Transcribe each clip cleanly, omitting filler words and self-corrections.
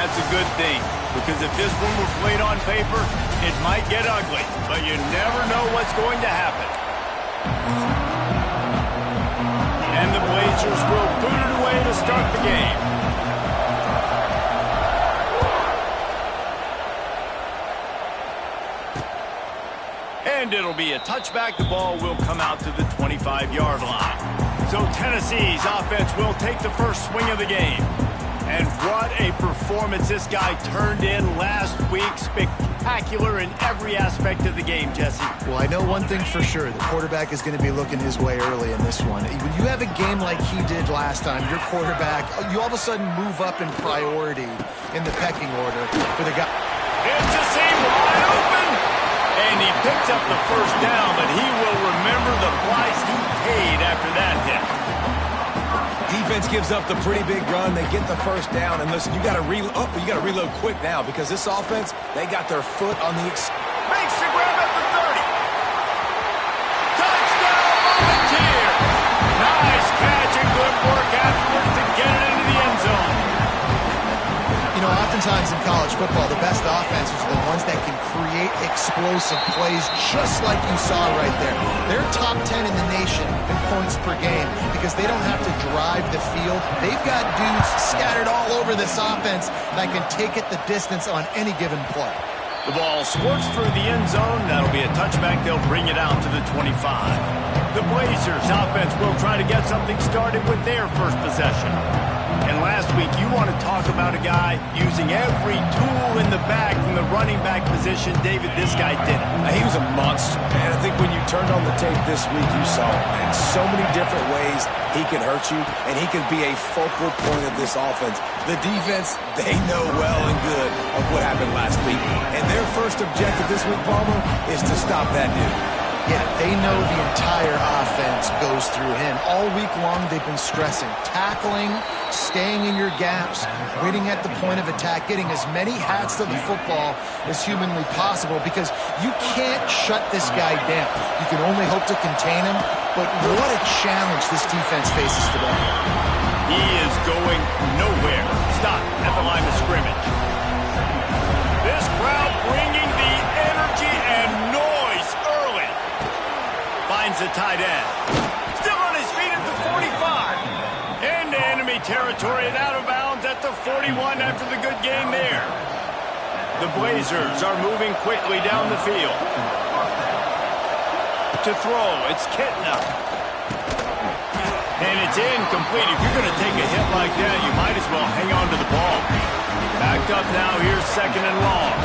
that's a good thing, because if this one were played on paper, it might get ugly, but you never know what's going to happen. And the Blazers will boot it away to start the game. And it'll be a touchback. The ball will come out to the 25-yard line. So Tennessee's offense will take the first swing of the game. And what a performance this guy turned in last week. Spectacular in every aspect of the game, Jesse. Well, I know one thing for sure. The quarterback is going to be looking his way early in this one. When you have a game like he did last time, your quarterback, you all of a sudden move up in priority in the pecking order for the guy. It's a seam wide open. And he picks up the first down, but he will remember the price he paid after that hit. Defense gives up the pretty big run. They get the first down. And listen, you got to reload quick now because this offense, they got their foot on the... Makes the grab at the 30. Touchdown, Volunteer. Nice catch and good work afterwards to get it into the end zone. You know, oftentimes in college football, the best offenses are the ones that can create explosive plays just like you saw right there. They're top 10 in the nation in points per game because they don't have to drive the field. They've got dudes scattered all over this offense that can take it the distance on any given play. The ball squirts through the end zone. That'll be a touchback. They'll bring it out to the 25. The Blazers offense will try to get something started with their first possession. And last week, you want to talk about a guy using every tool in the bag from the running back position. David, this guy did it. He was a monster. And I think when you turned on the tape this week, you saw in so many different ways he can hurt you, and he can be a focal point of this offense. The defense, they know well and good of what happened last week. And their first objective this week, Palmer, is to stop that dude. Yeah, they know the entire offense goes through him. All week long, they've been stressing tackling, staying in your gaps, waiting at the point of attack, getting as many hats to the football as humanly possible because you can't shut this guy down. You can only hope to contain him, but what a challenge this defense faces today. He is going nowhere. Stop at the line of scrimmage. This crowd bringing the energy and noise early. Finds the tight end. Still on his feet at the 45. Into enemy territory and out of bounds at the 41 after the good game there. The Blazers are moving quickly down the field. To throw, it's Kitna. And it's incomplete. If you're going to take a hit like that, you might as well hang on to the ball. Backed up now, here's second and long.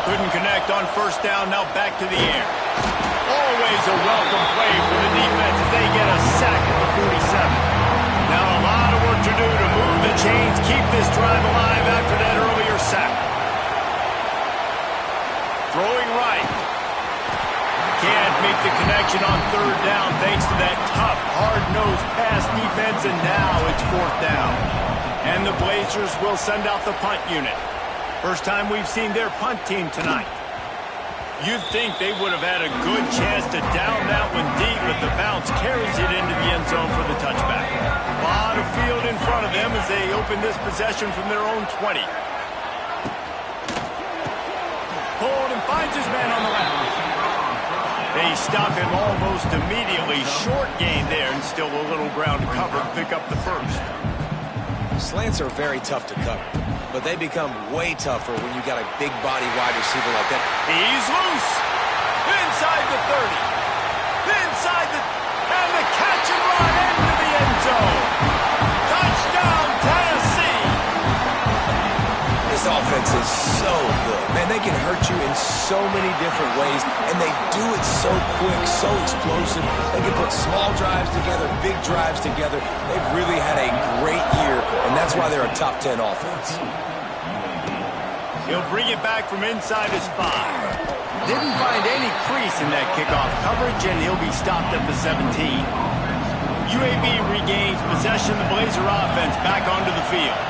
Couldn't connect on first down, now back to the air. Always a welcome play for the defense as they get a sack at the 47. Now a lot of work to do to move the chains, keep this drive alive after that earlier sack. Throwing right. Can't make the connection on third down thanks to that tough, hard-nosed pass defense, and now it's fourth down. And the Blazers will send out the punt unit. First time we've seen their punt team tonight. You'd think they would have had a good chance to down that one deep, but the bounce carries it into the end zone for the touchback. A lot of field in front of them as they open this possession from their own 20. Hold and finds his man on the left. They stop him almost immediately. Short gain there and still a little ground to cover to pick up the first. Slants are very tough to cover, but they become way tougher when you got a big body wide receiver like that. He's loose. Inside the 30. Inside the... And the catch and run into the end zone. Touchdown, Tennessee. This offense is so good. Man, they can hurt you in so many different ways, and they do it so quick, so explosive. They can put small drives together, big drives together. They've really had a great year, and that's why they're a top 10 offense. He'll bring it back from inside his 5. Didn't find any crease in that kickoff coverage, and he'll be stopped at the 17. UAB regains possession of the Blazer offense back onto the field.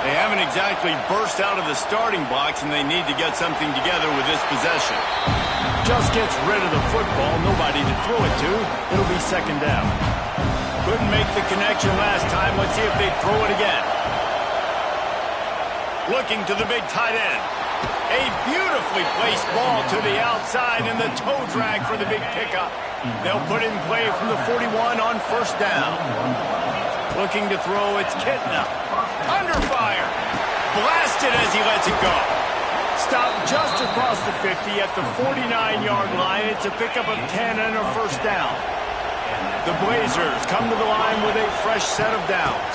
They haven't exactly burst out of the starting blocks, and they need to get something together with this possession. Just gets rid of the football, nobody to throw it to. It'll be second down. Couldn't make the connection last time. Let's see if they throw it again. Looking to the big tight end. A beautifully placed ball to the outside and the toe drag for the big pickup. They'll put in play from the 41 on first down. Looking to throw, it's Kitna. Under fire. Blasted as he lets it go. Stopped just across the 50 at the 49-yard line. It's a pickup of 10 and a first down. The Blazers come to the line with a fresh set of downs.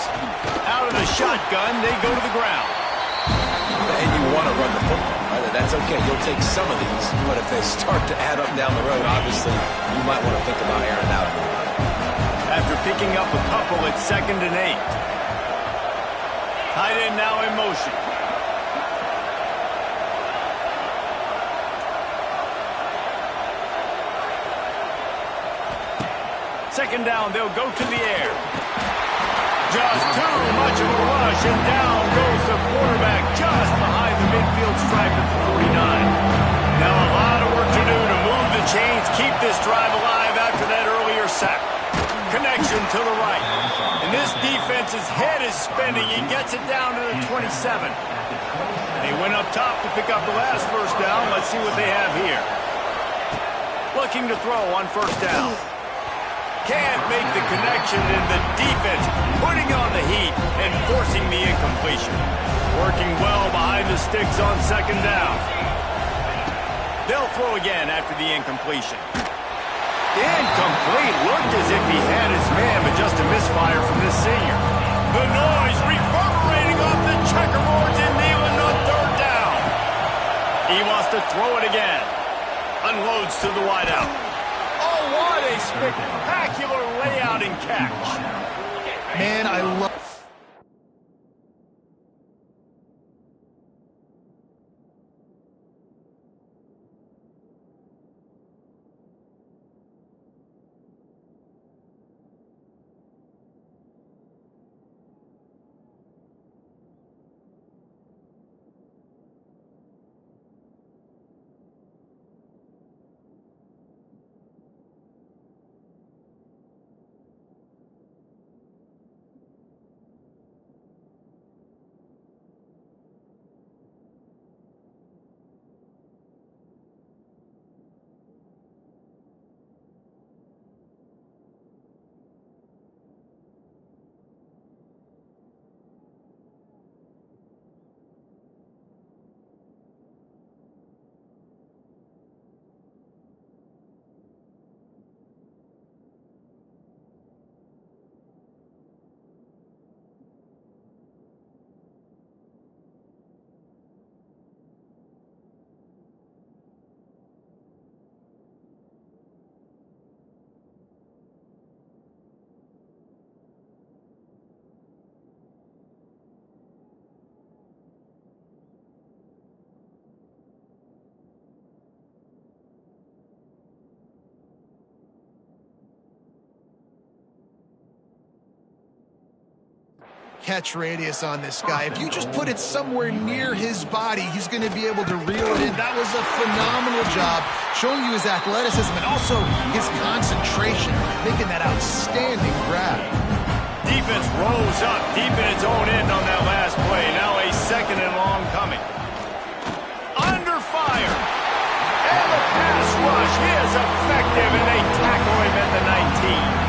Out of the shotgun, they go to the ground. And you want to run the football, right? That's okay. You'll take some of these, but if they start to add up down the road, obviously, you might want to think about airing out a little bit. After picking up a couple, it's 2nd and 8. Tight end now in motion. Second down, they'll go to the air. Just too much of a rush, and down goes the quarterback just behind the midfield stripe at the 49. Now a lot of work to do to move the chains, keep this drive alive after that earlier sack. Connection to the right. And this defense's head is spinning. He gets it down to the 27. They went up top to pick up the last first down. Let's see what they have here. Looking to throw on first down. Can't make the connection, and the defense putting on the heat and forcing the incompletion. Working well behind the sticks on second down. They'll throw again after the incompletion. Incomplete. Looked as if he had his man, but just a misfire from this senior. The noise reverberating off the checkerboards and Nealon on third down. He wants to throw it again. Unloads to the wideout. Oh, what a spectacular layout and catch. Man, I love... catch radius on this guy. If you just put it somewhere near his body, he's going to be able to reel it in. That was a phenomenal job, showing you his athleticism and also his concentration, making that outstanding grab. Defense rolls up deep in its own end on that last play. Now a second and long coming. Under fire. And the pass rush is effective, and they tackle him at the 19.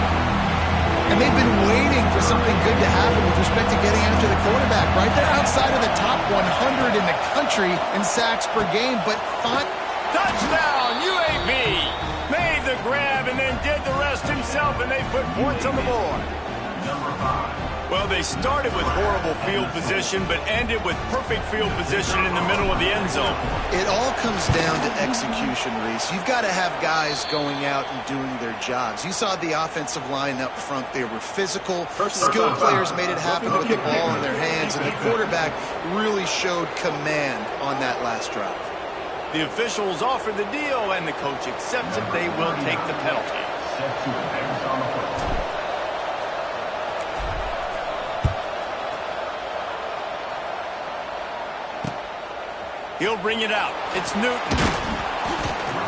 And they've been waiting for something good to happen with respect to getting after the quarterback, right? They're outside of the top 100 in the country in sacks per game, but touchdown, UAB! Made the grab and then did the rest himself, and they put points on the board. Well, they started with horrible field position, but ended with perfect field position in the middle of the end zone. It all comes down to execution, Reese. You've got to have guys going out and doing their jobs. You saw the offensive line up front. They were physical. Skilled players made it happen with the ball in their hands, and the quarterback really showed command on that last drive. The officials offered the deal, and the coach accepts it. They will take the penalty. He'll bring it out. It's Newton.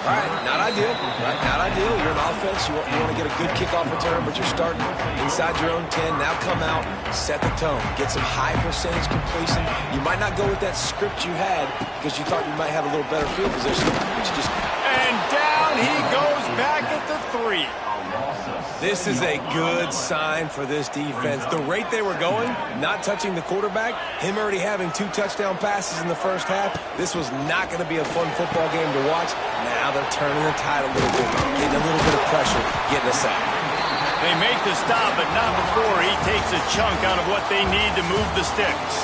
All right, not ideal, right? Not ideal. You're an offense. You want to get a good kickoff return, but you're starting inside your own 10. Now come out, set the tone, get some high percentage completion. You might not go with that script you had because you thought you might have a little better field position, but you just... And down he goes back at the 3. This is a good sign for this defense. The rate they were going, not touching the quarterback, him already having 2 touchdown passes in the first half, this was not going to be a fun football game to watch. Now they're turning the tide a little bit, getting a little bit of pressure, getting a sack. They make the stop, but not before he takes a chunk out of what they need to move the sticks.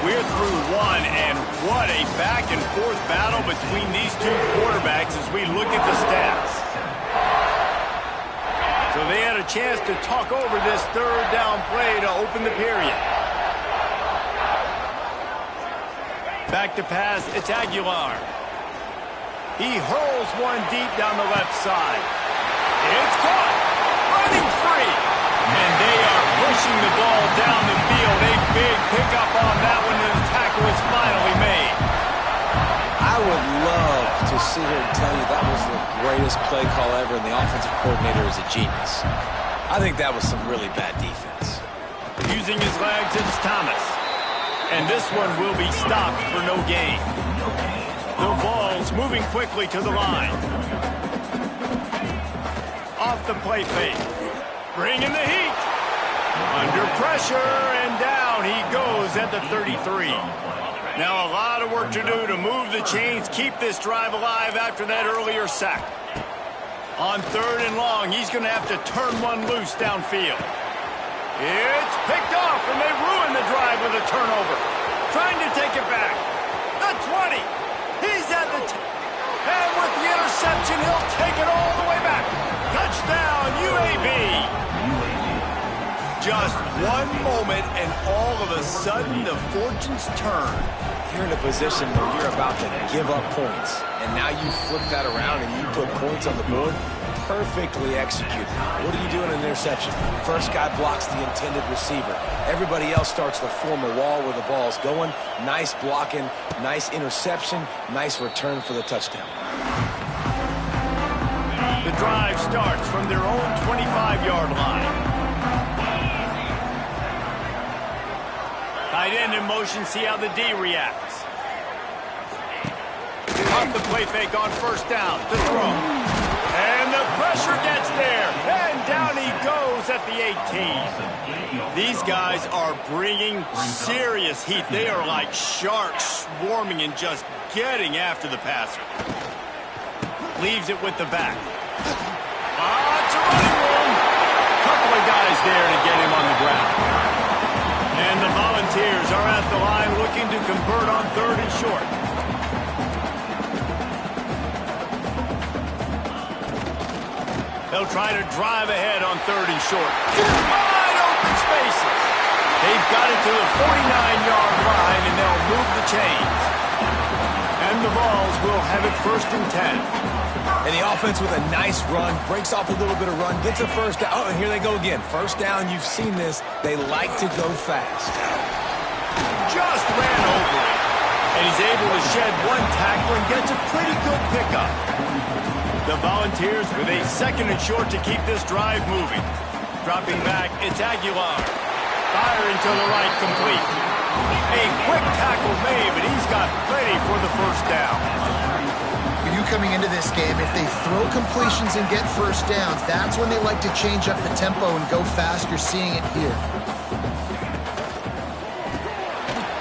We're through 1, and what a back-and-forth battle between these 2 quarterbacks as we look at the stats. So they had a chance to talk over this 3rd down play to open the period. Back to pass, it's Aguilar. He hurls one deep down the left side. It's caught, running free. And they are pushing the ball down the field. A big pickup on that one, and the tackle is finally made. I would love to sit here and tell you that was the greatest play call ever, and the offensive coordinator is a genius. I think that was some really bad defense. Using his legs, it's Thomas. And this one will be stopped for no gain. The Vols moving quickly to the line. Off the play fake. Bringing the heat. Under pressure, and down he goes at the 33. Now a lot of work to do to move the chains, keep this drive alive after that earlier sack. On 3rd and long, he's going to have to turn one loose downfield. It's picked off, and they ruin the drive with a turnover. Trying to take it back. The 20. He's at the... And with the interception, he'll take it all the way back. Touchdown, UAB. Just one moment, and all of a sudden, the fortunes turn. You're in a position where you're about to give up points, and now you flip that around and you put points on the board. Perfectly executed. What do you do in an interception? First guy blocks the intended receiver. Everybody else starts to form a wall where the ball's going. Nice blocking, nice interception, nice return for the touchdown. The drive starts from their own 25-yard line. Tight end in motion, see how the D reacts. Off the play fake on 1st down to throw. And the pressure gets there. And down he goes at the 18. These guys are bringing serious heat. They are like sharks swarming and just getting after the passer. Leaves it with the back. It's a running room. Couple of guys there to get him on the ground. And the Volunteers are at the line looking to convert on 3rd and short. They'll try to drive ahead on 3rd and short. Wide open spaces. They've got it to the 49-yard line, and they'll move the chains. And the Vols will have it 1st and 10. And the offense with a nice run, breaks off a little bit of run, gets a 1st down. Oh, and here they go again. 1st down, you've seen this. They like to go fast. Just ran over it. And he's able to shed one tackle and gets a pretty good pickup. The Volunteers with a 2nd and short to keep this drive moving. Dropping back, it's Aguilar. Firing to the right, complete. A quick tackle made, but he's got plenty for the 1st down. You knew coming into this game, if they throw completions and get 1st downs, that's when they like to change up the tempo and go fast. You're seeing it here.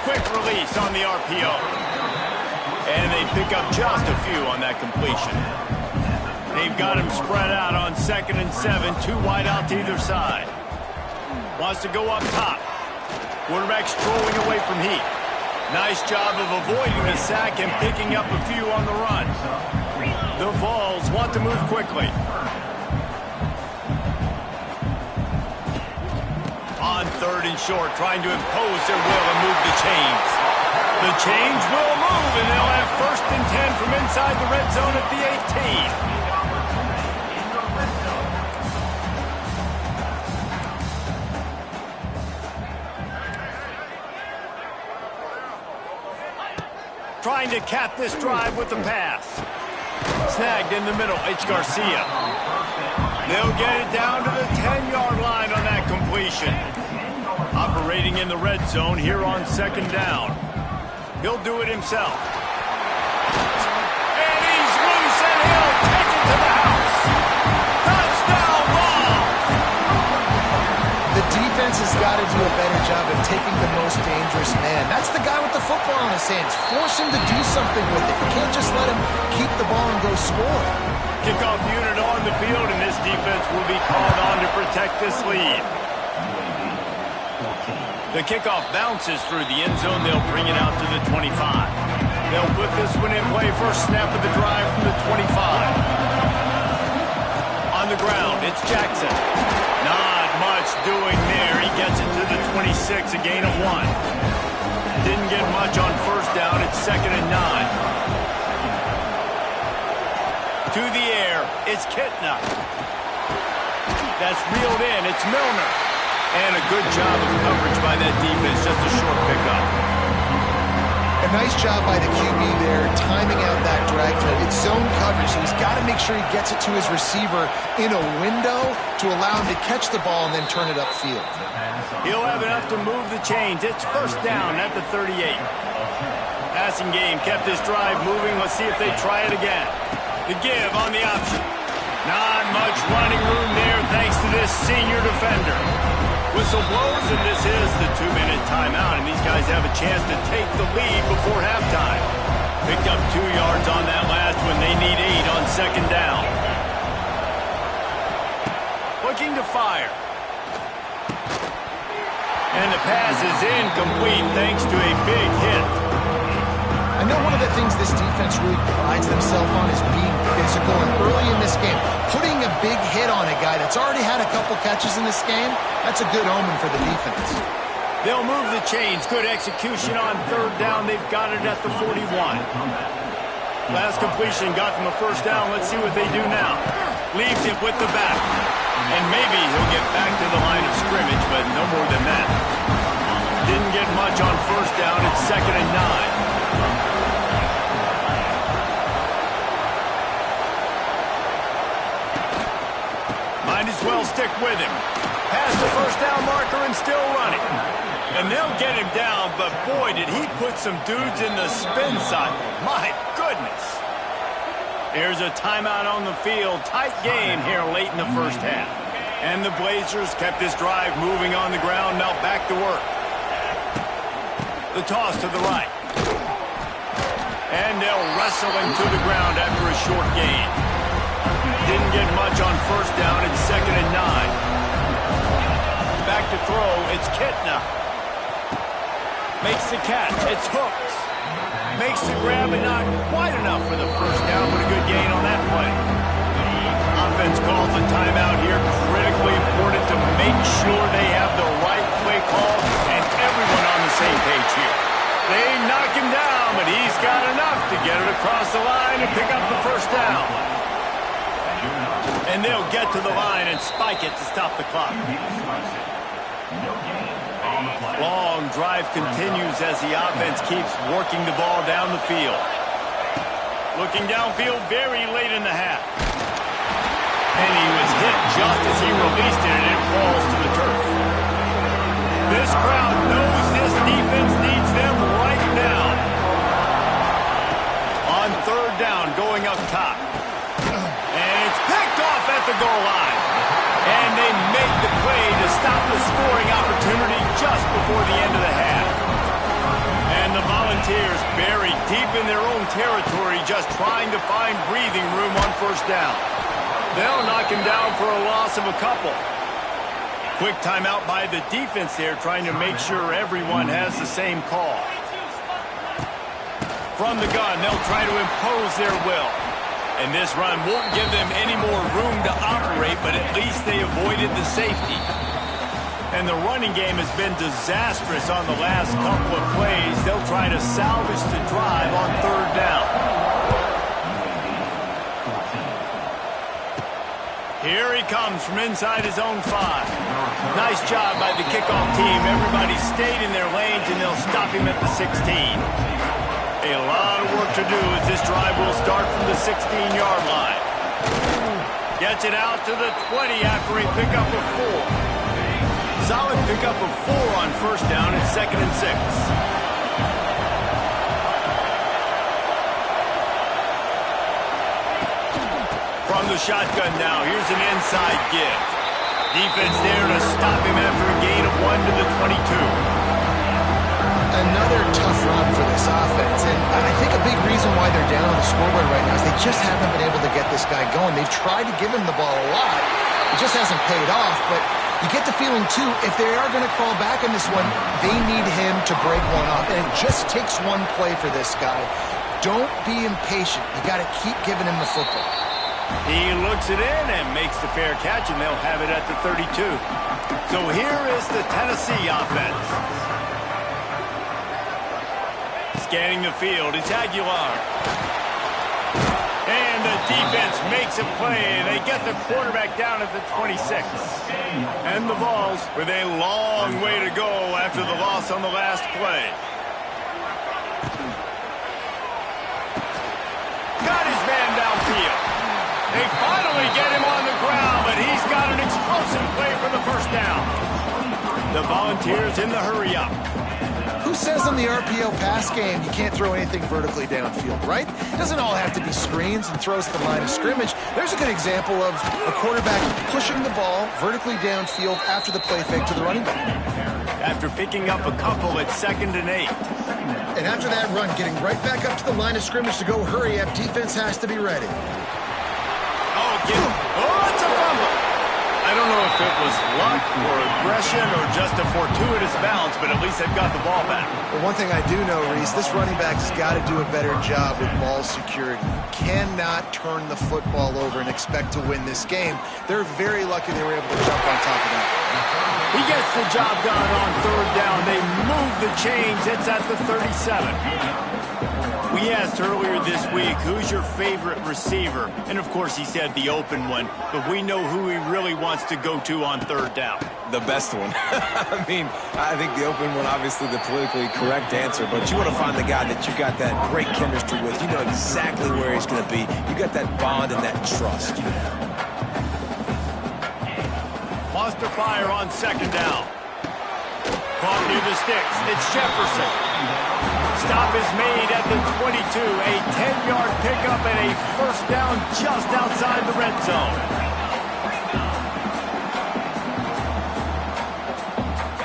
Quick release on the RPO. And they pick up just a few on that completion. They've got him spread out on 2nd and 7, 2 wide out to either side. Wants to go up top. Quarterback strolling away from heat. Nice job of avoiding the sack and picking up a few on the run. The Vols want to move quickly. On 3rd and short, trying to impose their will and move the chains. The chains will move, and they'll have 1st and 10 from inside the red zone at the 18. Trying to cap this drive with the pass. Snagged in the middle, H. Garcia. They'll get it down to the 10-yard line on that completion. Operating in the red zone here on second down. He'll do it himself. And he's loose, and he'll take it to the house. Touchdown ball! The defense has got to do a better job of taking the most dangerous man. That's the guy with the football in his hands. Force him to do something with it. You can't just let him keep the ball and go score. Kickoff unit on the field, and this defense will be called on to protect this lead. The kickoff bounces through the end zone. They'll bring it out to the 25. They'll put this one in play. First snap of the drive from the 25. On the ground, it's Jackson. Not much doing there. He gets it to the 26, a gain of 1. Didn't get much on first down. It's 2nd and 9. To the air, it's Kitna. That's reeled in. It's Milner. And a good job of coverage by that defense. Just a short pickup. A nice job by the QB there, timing out that drag play. It's zone coverage, so he's got to make sure he gets it to his receiver in a window to allow him to catch the ball and then turn it upfield. He'll have enough to move the chains. It's first down at the 38. Passing game kept this drive moving. Let's see if they try it again. The give on the option. Not much running room there thanks to this senior defender. Whistle blows, and this is the 2-minute timeout, and these guys have a chance to take the lead before halftime. Picked up 2 yards on that last one. They need 8 on second down. Looking to fire. And the pass is incomplete thanks to a big hit. I know one of the things this defense really prides themselves on is being physical, and early in this game, putting a big hit on a guy that's already had a couple catches in this game, that's a good omen for the defense. They'll move the chains. Good execution on third down. They've got it at the 41. Last completion got them a first down. Let's see what they do now. Leaves it with the back. And maybe he'll get back to the line of scrimmage, but no more than that. Didn't get much on first down. It's 2nd and 9. Might as well stick with him. Past the first down marker and still running. And they'll get him down, but boy, did he put some dudes in the spin cycle. My goodness. Here's a timeout on the field. Tight game here late in the first half. And the Blazers kept this drive moving on the ground. Now back to work. The toss to the right. And they'll wrestle him to the ground after a short gain. Didn't get much on first down. It's 2nd and 9. Back to throw. It's Kitna. Makes the catch. It's Hooks. Makes the grab and not quite enough for the first down, but a good gain on that play. Offense calls a timeout here. Critically important to make sure they have the right play call and everyone on the same page here. They knock him down, but he's got enough to get it across the line and pick up the first down. And they'll get to the line and spike it to stop the clock. Long drive continues as the offense keeps working the ball down the field. Looking downfield very late in the half. And he was hit just as he released it, and it falls to the turf. This crowd knows this defense needs them right now. On third down, going up top. And it's picked off at the goal line. And they make the play to stop the scoring opportunity just before the end of the half. And the Volunteers buried deep in their own territory, just trying to find breathing room on first down. They'll knock him down for a loss of a couple. Quick timeout by the defense there, trying to make sure everyone has the same call. From the gun, they'll try to impose their will. And this run won't give them any more room to operate, but at least they avoided the safety. And the running game has been disastrous on the last couple of plays. They'll try to salvage the drive on third down. Here he comes from inside his own 5. Nice job by the kickoff team. Everybody stayed in their lanes, and they'll stop him at the 16. A lot of work to do as this drive will start from the 16-yard line. Gets it out to the 20 after a pickup of 4. Solid pickup of 4 on first down at 2nd and 6. From the shotgun now, here's an inside give. Defense there to stop him after a gain of 1 to the 22. Another tough run for this offense, and I think a big reason why they're down on the scoreboard right now is they just haven't been able to get this guy going. They've tried to give him the ball a lot. It just hasn't paid off, but you get the feeling, too, if they are going to crawl back in this one, they need him to break one off, and it just takes one play for this guy. Don't be impatient. You got to keep giving him the football. He looks it in and makes the fair catch, and they'll have it at the 32. So here is the Tennessee offense. Scanning the field, it's Aguilar. And the defense makes a play. They get the quarterback down at the 26. And the Vols with a long way to go after the loss on the last play. Got his man downfield. They finally get him on the ground, but he's got an explosive play for the first down. The Volunteers in the hurry-up. Who says in the RPO pass game you can't throw anything vertically downfield, right? It doesn't all have to be screens and throws to the line of scrimmage. There's a good example of a quarterback pushing the ball vertically downfield after the play fake to the running back. After picking up a couple at 2nd and 8. And after that run, getting right back up to the line of scrimmage to go hurry up, defense has to be ready. Oh, it's a fumble. I don't know if it was luck or aggression or just a fortuitous bounce, but at least they've got the ball back. But one thing I do know, Reese, this running back's got to do a better job with ball security. You cannot turn the football over and expect to win this game. They're very lucky they were able to jump on top of that. He gets the job done on 3rd down. They move the chains. It's at the 37. We asked earlier this week, who's your favorite receiver? And, of course, he said the open one. But we know who he really wants to go to on 3rd down. The best one. I mean, I think the open one, obviously the politically correct answer, but you want to find the guy that you got that great chemistry with. You know exactly where he's going to be. You got that bond and that trust. Wants to fire on 2nd down. Caught near the sticks. It's Jefferson. Stop is made at the 22. A 10-yard pickup and a first down just outside the red zone.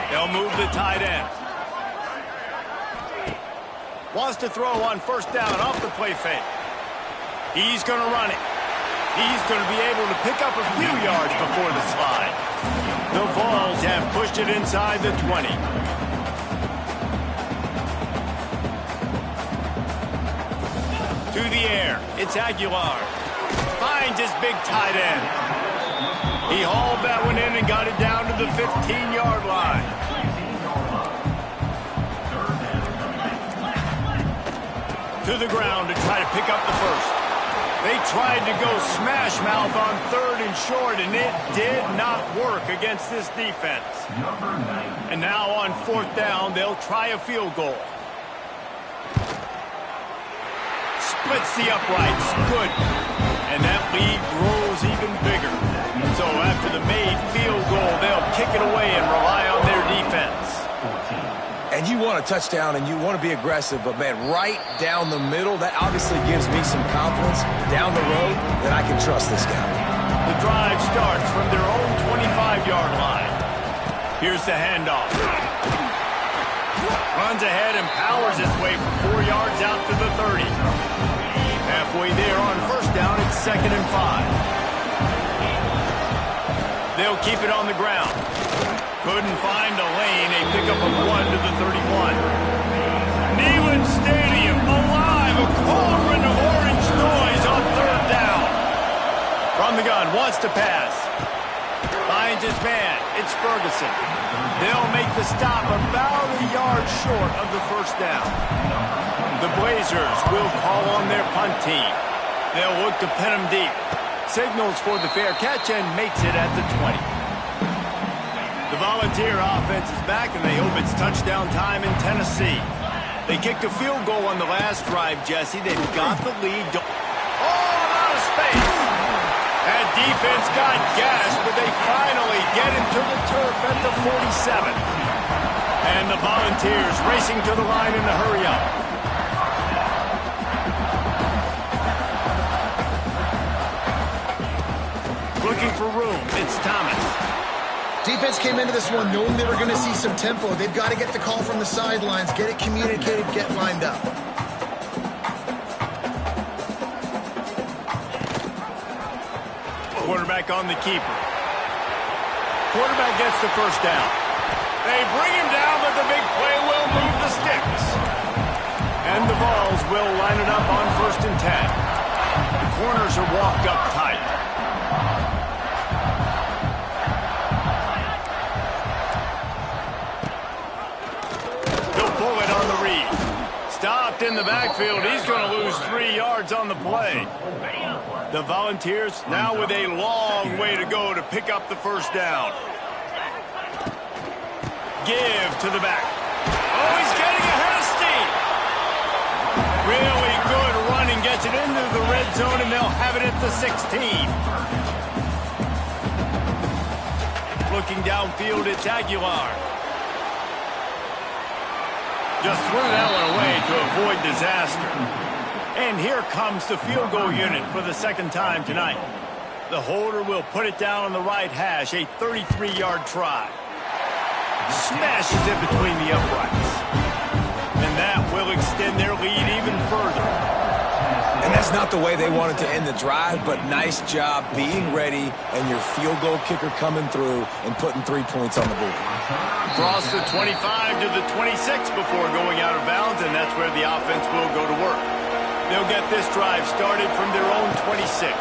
They'll move the tight end. Wants to throw on 1st down off the play fake. He's going to run it. He's going to be able to pick up a few yards before the slide. The Vols have pushed it inside the 20. To the air, it's Aguilar. Finds his big tight end. He hauled that one in and got it down to the 15-yard line. To the ground to try to pick up the first. They tried to go smash mouth on 3rd and short, and it did not work against this defense. And now on 4th down, they'll try a field goal. Splits the uprights. Good. And that lead grows even bigger. So after the made field goal, they'll kick it away and rely on their defense. And you want a touchdown and you want to be aggressive, but, man, right down the middle, that obviously gives me some confidence down the road that I can trust this guy. The drive starts from their own 25-yard line. Here's the handoff. Runs ahead and powers his way for 4 yards out to the 30. Halfway there on 1st down, it's 2nd and 5. They'll keep it on the ground. Couldn't find a lane. A pickup of 1 to the 31. Neyland Stadium alive. A cauldron of orange noise on 3rd down. From the gun, wants to pass. Finds his man. It's Ferguson. They'll make the stop about a yard short of the 1st down. The Blazers will call on their punt team. They'll look to pin him deep. Signals for the fair catch and makes it at the 20. The Volunteer offense is back, and they hope it's touchdown time in Tennessee. They kicked a field goal on the last drive, Jesse. They've got the lead. Oh, out of space. That defense got gashed, but they finally get him to the turf at the 47. And the Volunteers racing to the line in the hurry-up. Looking for room. It's Thomas. Defense came into this one knowing they were going to see some tempo. They've got to get the call from the sidelines, get it communicated, get lined up. Quarterback on the keeper. Quarterback gets the first down. They bring him down, but the big play will move the sticks. And the Vols will line it up on 1st and 10. The corners are walked up tight. They'll pull it on the read. Stopped in the backfield. He's going to lose 3 yards on the play. The Volunteers now with a long way to go to pick up the first down. Give to the back. Oh, he's getting ahead of steam. Really good running. Gets it into the red zone, and they'll have it at the 16. Looking downfield, it's Aguilar. Just threw that one away to avoid disaster. And here comes the field goal unit for the second time tonight. The holder will put it down on the right hash, a 33-yard try. Smashes it between the uprights. And that will extend their lead even further. And that's not the way they wanted to end the drive, but nice job being ready and your field goal kicker coming through and putting 3 points on the board. Cross the 25 to the 26 before going out of bounds, and that's where the offense will go to work. They'll get this drive started from their own 26.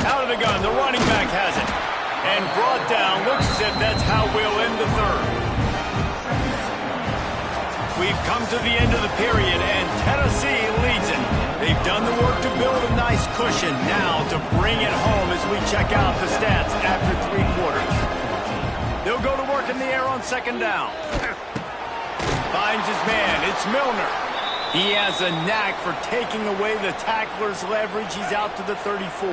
Out of the gun, the running back has it. And brought down, looks as if that's how we'll end the third. We've come to the end of the period, and Tennessee leads it. They've done the work to build a nice cushion. Now to bring it home as we check out the stats after 3 quarters. They'll go to work in the air on 2nd down. Finds his man, it's Milner. He has a knack for taking away the tackler's leverage. He's out to the 34.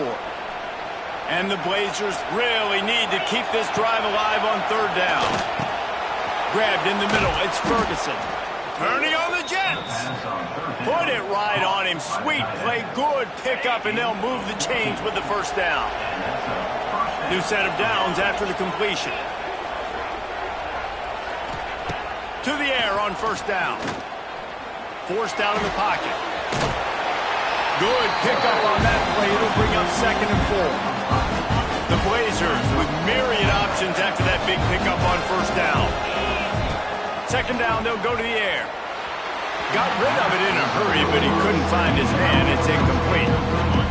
And the Blazers really need to keep this drive alive on 3rd down. Grabbed in the middle. It's Ferguson. Turning on the Jets. Put it right on him. Sweet play. Good pickup, and they'll move the chains with the first down. New set of downs after the completion. To the air on 1st down. Forced out of the pocket. Good pickup on that play. It'll bring up 2nd and 4. The Blazers with myriad options after that big pickup on 1st down. 2nd down, they'll go to the air. Got rid of it in a hurry, but he couldn't find his man. It's incomplete.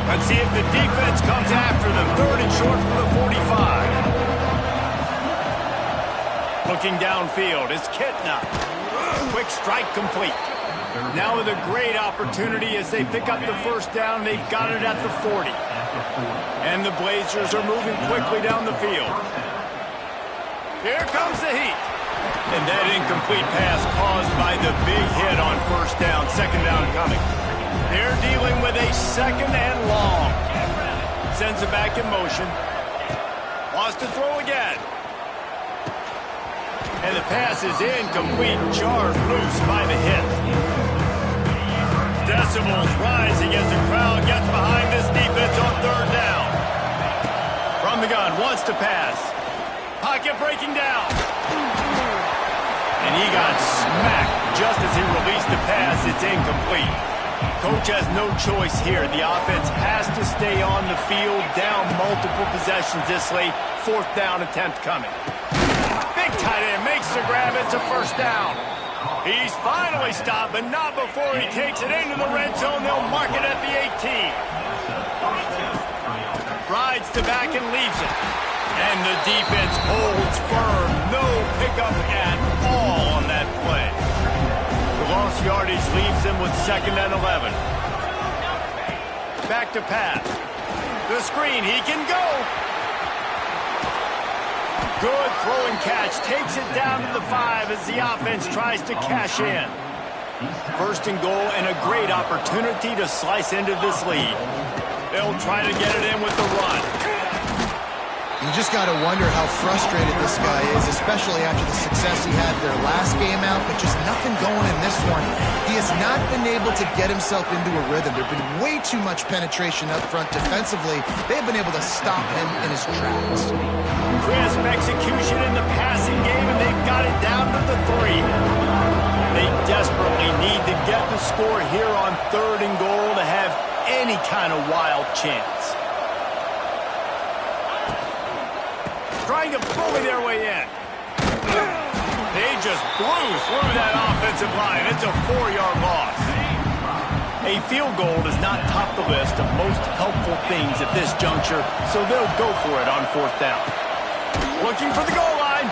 Let's see if the defense comes after them. 3rd and short for the 45. Looking downfield, it's Kitna. Quick strike complete. Now with a great opportunity as they pick up the first down. They've got it at the 40. And the Blazers are moving quickly down the field. Here comes the heat. And that incomplete pass caused by the big hit on 1st down. 2nd down coming. They're dealing with a 2nd and long. Sends it back in motion. Wants to throw again. And the pass is incomplete. Jarred loose by the hit. Decibels rising as the crowd gets behind this defense on 3rd down. From the gun, wants to pass. Pocket breaking down. And he got smacked just as he released the pass. It's incomplete. Coach has no choice here. The offense has to stay on the field, down multiple possessions this late. 4th down attempt coming. Big tight end makes the grab. It's a 1st down. He's finally stopped, but not before he takes it into the red zone. They'll mark it at the 18. Rides to back and leaves it. And the defense holds firm. No pickup at all on that play. The lost yardage leaves them with 2nd and 11. Back to pass. The screen, he can go. Good throw and catch. Takes it down to the 5 as the offense tries to cash in. First and goal and a great opportunity to slice into this lead. They'll try to get it in with the run. You just got to wonder how frustrated this guy is, especially after the success he had their last game out, but just nothing going in this one. He has not been able to get himself into a rhythm. There's been way too much penetration up front defensively. They've been able to stop him in his tracks. Crisp execution in the passing game, and they've got it down to the 3. They desperately need to get the score here on 3rd and goal to have any kind of wild chance. Trying to bully their way in. They just blew through that offensive line. It's a 4-yard loss. A field goal does not top the list of most helpful things at this juncture, so they'll go for it on 4th down. Looking for the goal line.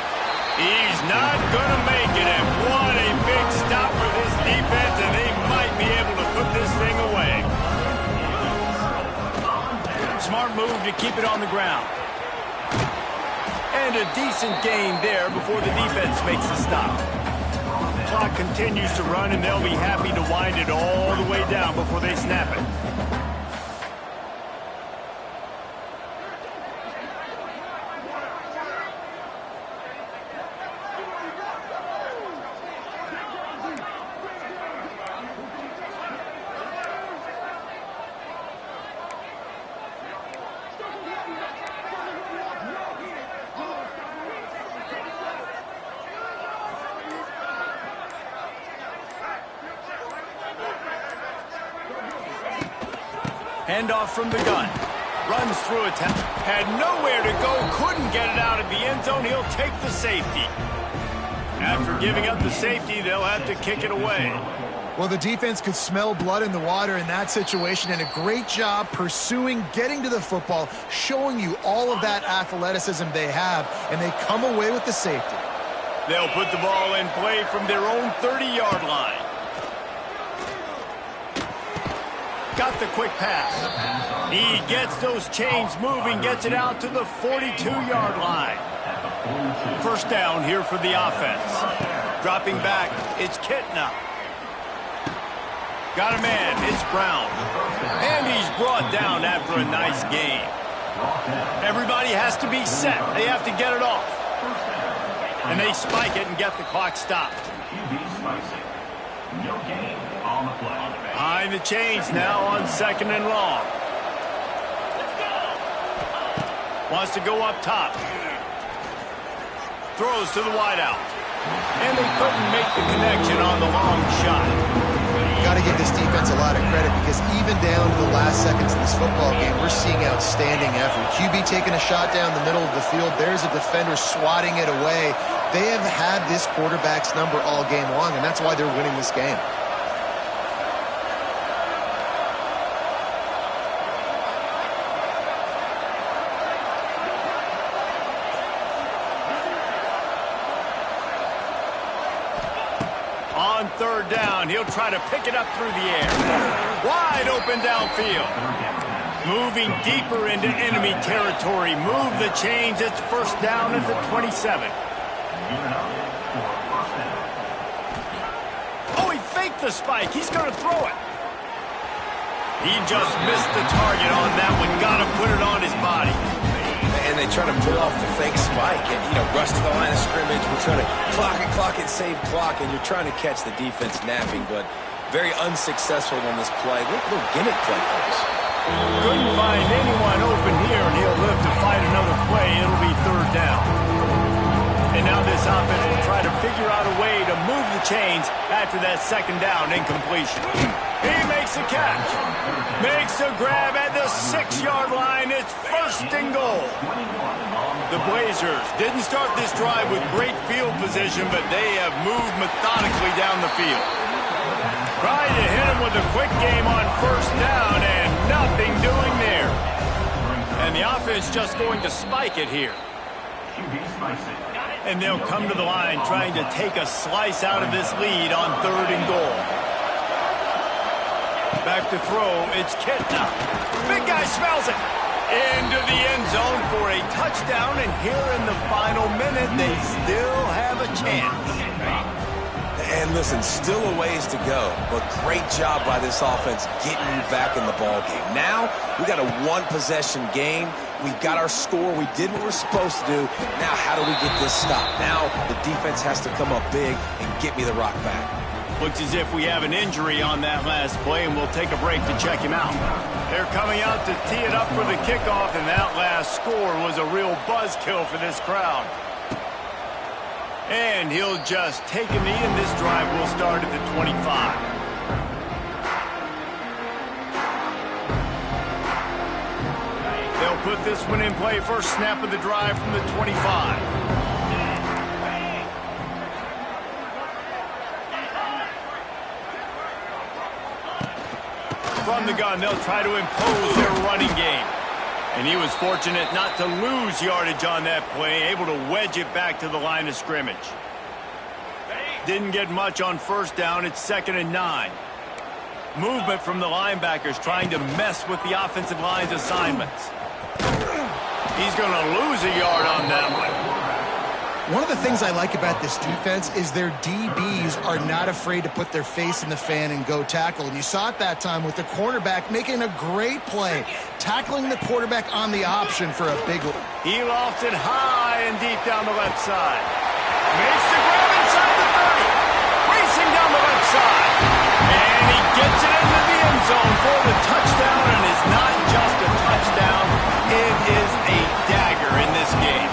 He's not going to make it, and what a big stop for this defense, and they might be able to put this thing away. Smart move to keep it on the ground. And a decent gain there before the defense makes a stop. The clock continues to run, and they'll be happy to wind it all the way down before they snap it. Handoff from the gun. Runs through it. Had nowhere to go. Couldn't get it out of the end zone. He'll take the safety. After giving up the safety, they'll have to kick it away. Well, the defense could smell blood in the water in that situation, and a great job pursuing, getting to the football, showing you all of that athleticism they have, and they come away with the safety. They'll put the ball in play from their own 30-yard line. Got the quick pass. He gets those chains moving, gets it out to the 42-yard line. First down here for the offense. Dropping back, it's Kitna. Got a man, it's Brown. And he's brought down after a nice gain. Everybody has to be set. They have to get it off. And they spike it and get the clock stopped. No gain on the play. Behind the chains now on 2nd and long. Wants to go up top. Throws to the wideout. And they couldn't make the connection on the long shot. Got to give this defense a lot of credit because even down to the last seconds of this football game, we're seeing outstanding effort. QB taking a shot down the middle of the field. There's a defender swatting it away. They have had this quarterback's number all game long, and that's why they're winning this game. On 3rd down, he'll try to pick it up through the air. Wide open downfield. Moving deeper into enemy territory. Move the chains. It's 1st down at the 27. Oh, he faked the spike. He's going to throw it. He just missed the target on that one. Got to put it on his body. And they try to pull off the fake spike and, rush to the line of scrimmage. We're trying to clock it, save clock, and you're trying to catch the defense napping, but very unsuccessful on this play. Little gimmick play for us. Couldn't find anyone open here, and he'll live to fight another play. It'll be 3rd down. And now this offense will try to figure out a way to move the chains after that 2nd down incompletion. He makes a catch. Makes a grab at the 6-yard line. It's 1st and goal. The Blazers didn't start this drive with great field position, but they have moved methodically down the field. Trying to hit him with a quick game on 1st down, and nothing doing there. And the offense just going to spike it here. And they'll come to the line trying to take a slice out of this lead on 3rd and goal. Back to throw, it's Kitna. Big guy smells it. Into the end zone for a touchdown, and here in the final minute, they still have a chance. And And listen, still a ways to go, but great job by this offense getting you back in the ball game. Now, we got a one-possession game. We've got our score. We did what we're supposed to do. Now, how do we get this stopped? Now, the defense has to come up big and get me the rock back. Looks as if we have an injury on that last play, and we'll take a break to check him out. They're coming out to tee it up for the kickoff, and that last score was a real buzzkill for this crowd. And he'll just take a knee, and this drive will start at the 25. They'll put this one in play. First snap of the drive from the 25. From the gun, they'll try to impose their running game. And he was fortunate not to lose yardage on that play, able to wedge it back to the line of scrimmage. Didn't get much on first down. It's 2nd and 9. Movement from the linebackers trying to mess with the offensive line's assignments. He's going to lose a yard on that one. One of the things I like about this defense is their DBs are not afraid to put their face in the fan and go tackle. And you saw it that time with the cornerback making a great play, tackling the quarterback on the option for a big one. He lofts it high and deep down the left side. Makes the grab inside the 30. Racing down the left side. And he gets it into the end zone for the touchdown. And it's not just a touchdown. It is a dagger in this game.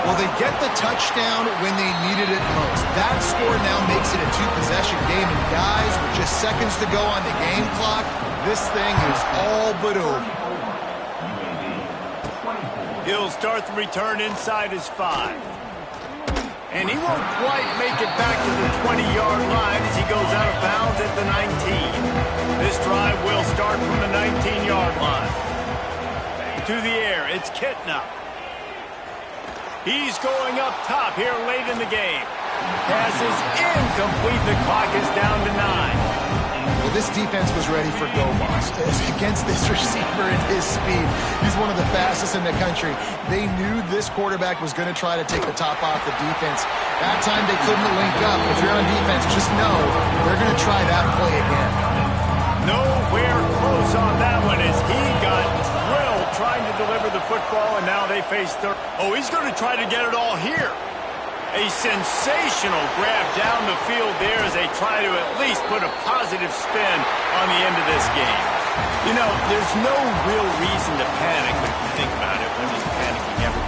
Well, they get the touchdown when they needed it most. That score now makes it a two-possession game. And guys, with just seconds to go on the game clock, this thing is all but over. He'll start the return inside his 5. And he won't quite make it back to the 20-yard line as he goes out of bounds at the 19. This drive will start from the 19-yard line. To the air, it's Kitna. He's going up top here late in the game. Pass is incomplete. The clock is down to 9. Well, this defense was ready for go-balls against this receiver at his speed. He's one of the fastest in the country. They knew this quarterback was going to try to take the top off the defense. That time they couldn't link up. If you're on defense, just know they're going to try that play again. Nowhere close on that one as he got drilled trying to deliver the football, and now they face third. Oh, he's going to try to get it all here. A sensational grab down the field there as they try to at least put a positive spin on the end of this game. You know, there's no real reason to panic when you think about it. When he's panicking,